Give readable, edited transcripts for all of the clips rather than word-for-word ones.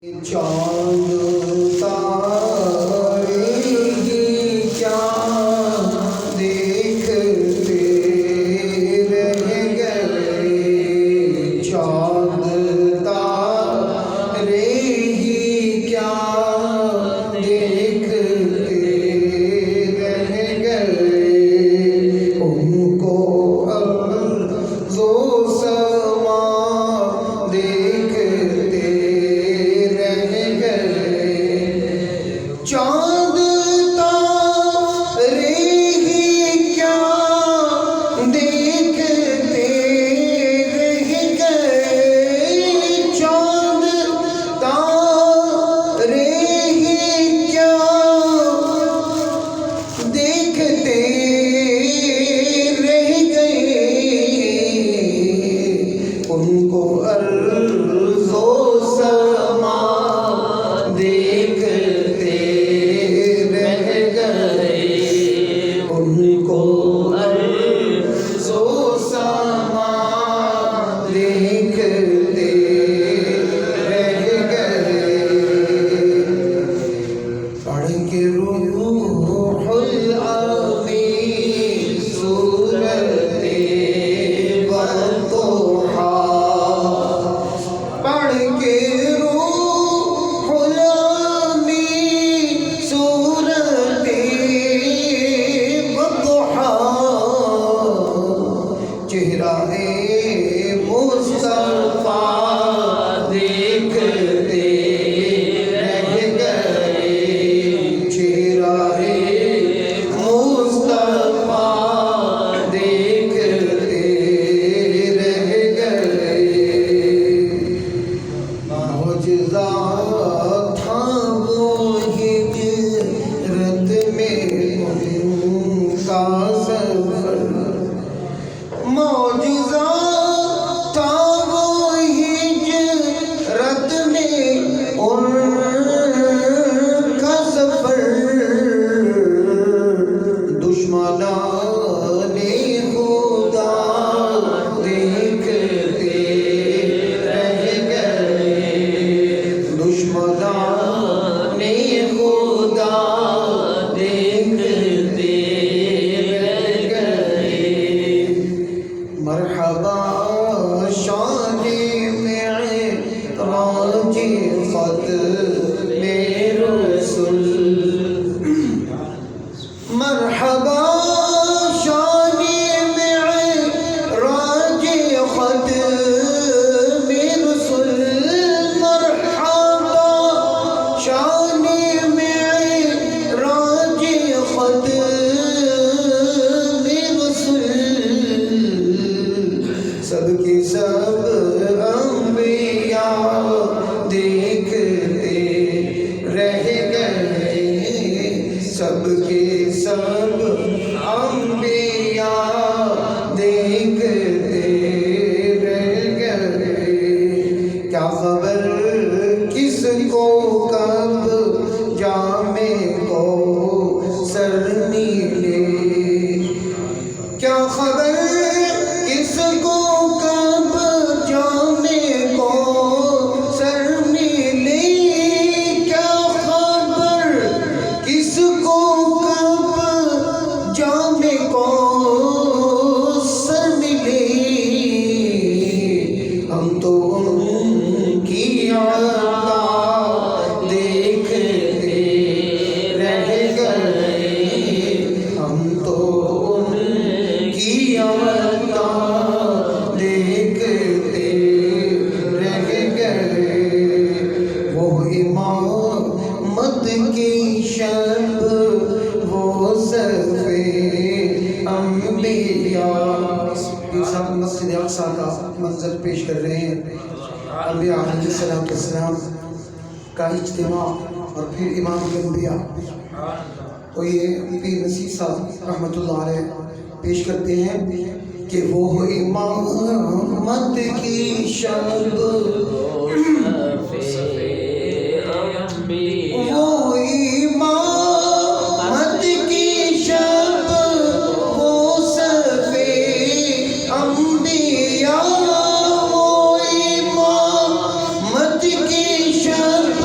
چاند تارے ہی کیا دیکھتے رہ گئے، چاند تارے ہی کیا دیکھتے رہ گئے، ان کو ارض و سما دیکھتے چاند تارے ہی کیا دیکھتے رہ گئے، چاند تارے ہی کیا دیکھتے رہ گئے، ان کو ارض و سما دیکھتے رہ گئے، ان کو ارض و سما دیکھتے رہ گئے، پڑھ کے روح الامین سورت والضحیٰ، پڑھ کے چہرہ مصطفیٰ دیکھتے رہ گئے، چہرہ مصطفیٰ دیکھتے رہ گئے، معجزہ تھا وہ ہجرت میں ان کا سفر، معجزہ تھا وہ ہجرت میں ان کا سفر، دشمنان خدا دیکھتے رہ گئے، دشمنان خدا دیکھتے رہ گئے، مرحبا شان معراج ختم رسول، مرحبا شان معراج ختم رسول، مرحبا شان معراج ختم سب کے سب انبیاء دیکھتے رہ گئے، سب کے سب انبیاء دیکھتے رہ گئے، کیا خبر کس کو کب جام کو سر ملے، کیا خبر کس کو کب جام کو سر ملے، کیا خبر کس کو کب جام کو سر ملے، ہم تو ان کی عطا دیکھتے رہ گئے، ہم تو ان کی عطا دیکھتے رہ گئے، وہ امامت کی شب وہ صف انبیاء، سب مسجد اقصیٰ کا منظر پیش کر رہے ہیں، انبیاء علیہ السلام کا اجتماع اور پھر امام الانبیاء، تو یہ پیر نصیر صاحب رحمۃ اللہ علیہ پیش کرتے ہیں کہ وہ امامت کی شب، وہ امامت کی شب وہ صف انبیاء، وہ امامت کی شب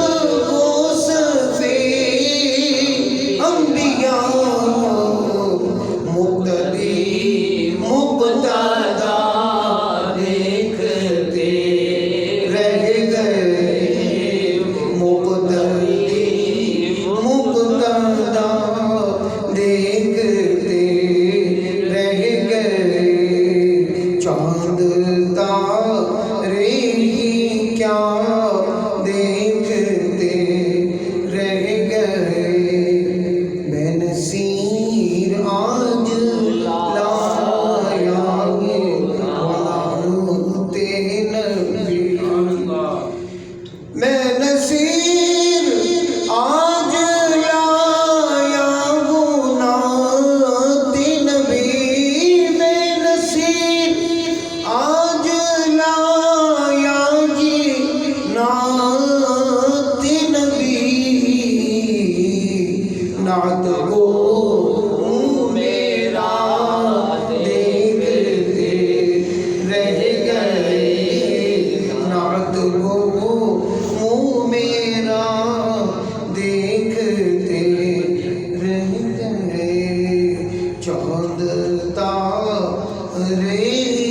تارے